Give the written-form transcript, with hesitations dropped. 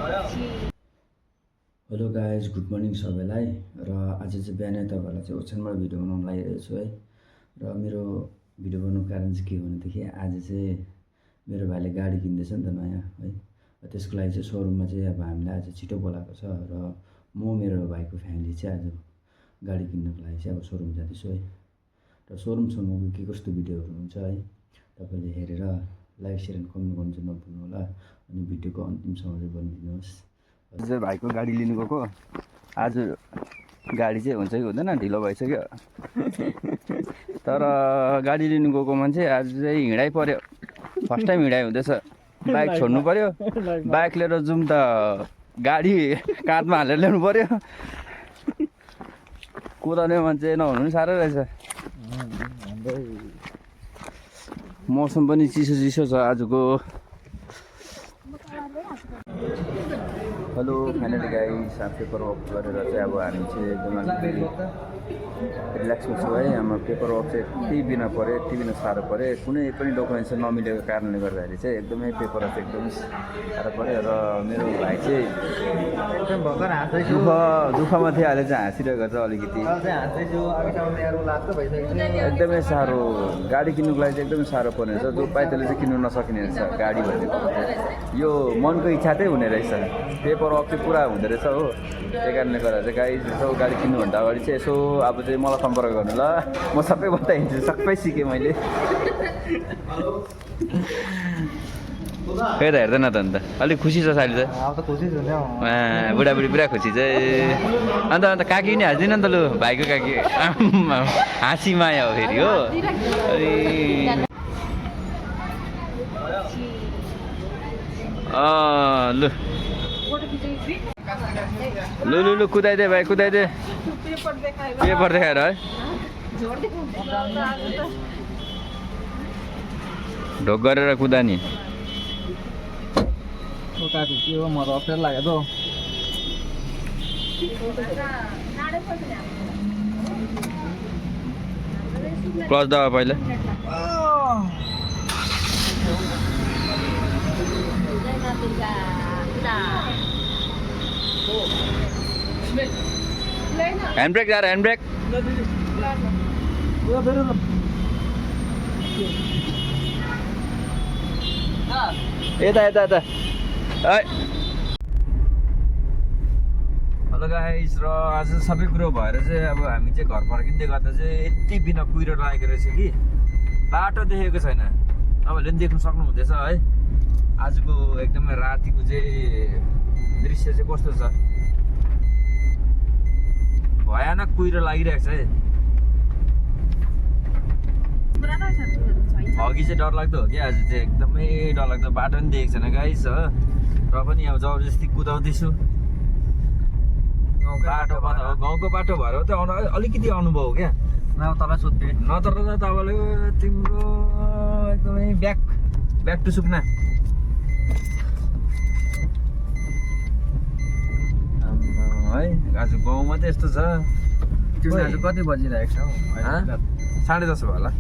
Hello guys, good morning सबैलाई। र आज चाहिँ बिहानै तपाईँहरूलाई चाहिँ ओछ्यानबाट भिडियो बनाउन लागिरहेको छु है। र मेरो भिडियो बनाउनुको कारण चाहिँ के हो भनेदेखि आज चाहिँ मेरो भाइले गाडी किन्दैछ नि त नयाँ है। त्यसको लागि चाहिँ सोरुममा चाहिँ अब हामीलाई आज छिटो बोलाएको छ र म मेरो भाइको फ्यामिली चाहिँ आज गाडी किन्नको लागि चाहिँ अब सोरुम जाँदैछु है। र सोरुमसम्मको के कस्तो भिडियोहरू हुन्छ है तपाईँले हेरेर लाइक सेयर एन्ड कमेन्ट गर्नु चाहिँ नभुल्नु होला। अनि भिडियोको अन्तिमसम्म चाहिँ बनिदिनुहोस्। चाहिँ भाइको गाडी लिनु गएको। आज गाडी चाहिँ हुन्छ कि हुँदैन, ढिलो भइसक्यो। तर गाडी लिनु गएको मान्छे आज चाहिँ हिँडाइ पर्यो। फर्स्ट टाइम हिँडाइ हुँदैछ। बाइक छोड्नु पर्यो, बाइक लिएर जाउँ त गाडी काँधमा हालेर ल्याउनु पर्यो। कुदाउने मान्छे नहुनु पनि साह्रै रहेछ। मौसम पनि चिसो चिसो छ आजको। Hello finally guys, paper work गरेर चाहिँ अब हामी चाहिँ एकदम रिल्याक्समा छौँ है। हाम्रो पेपर वर्क चाहिँ यति बिना पऱ्यो, यति बिना साह्रो पऱ्यो। कुनै पनि डकुमेन्ट्स नमिलेको कारणले गर्दाखेरि चाहिँ एकदमै पेपर वर्क एकदमै साह्रो पऱ्यो। र मेरो भाइ चाहिँ एकदम भर्खर हाँस्दैछु। दुःखमा थियो, अहिले चाहिँ हाँसिरहेको छ अलिकति। एकदमै साह्रो, गाडी किन्नुको लागि चाहिँ एकदमै साह्रो पर्ने रहेछ। जो पाइ त्यसले चाहिँ किन्नु नसकिने रहेछ गाडी भनेको। यो मनको इच्छा चाहिँ हुने रहेछ, पेपर वर्क चाहिँ पुरा हुँदो रहेछ हो। त्यही कारणले गर्दा चाहिँ गाडी यसो गाडी किन्नुभन्दा अगाडि चाहिँ यसो अब चाहिँ मलाई सम्पर्क गर्नु ल, म सबै बताइदिन्छु। सबै सिकेँ मैले। खै त हेर्दैन त अन्त अलिक खुसी छ साली त। बुढाबुढी पुरा खुसी चाहिँ। अन्त काकी नि हाँस्दिन नि त लु, भाइको काकी हाँसी माया हो फेरि हो। लु लु लु लु कुदाइदे भाइ, कुदाइदे। पेपर देखाएर है ढोक गरेर कुदा नि। म त अप्ठ्यारो लाग्यो त। क्लच दबा पहिला। ह्यान्ड ब्रेक यार, ह्यान्ड ब्रेक। यता यता यता। हेलो गाइस, र आज सबै कुरो भएर चाहिँ अब हामी चाहिँ घर फर्किँदै गर्दा चाहिँ यति बिना कुहिरो लागेको रहेछ कि बाटो देखेको छैन। तपाईँहरूले पनि देख्नु सक्नुहुँदैछ है। आजको एकदमै रातिको चाहिँ दृश्य चाहिँ कस्तो छ, भयानक कुहिरो लागिरहेको छ है। अघि चाहिँ डरलाग्दो हो कि आज चाहिँ एकदमै डरलाग्दो। बाटो पनि देखेको छैन गाइस हो। र पनि अब जबरजस्ती कुदाउँदैछु। बाटोमा त गाउँको बाटो भएर चाहिँ अलिकति अनुभव हो क्या। तल सोध्थेँ नत्र त तपाईँले तिम्रो एकदमै ब्याक टु सुक्ना। है आज गाउँमा चाहिँ यस्तो छ। कति बजिरहेको छ? 10:30 भयो होला।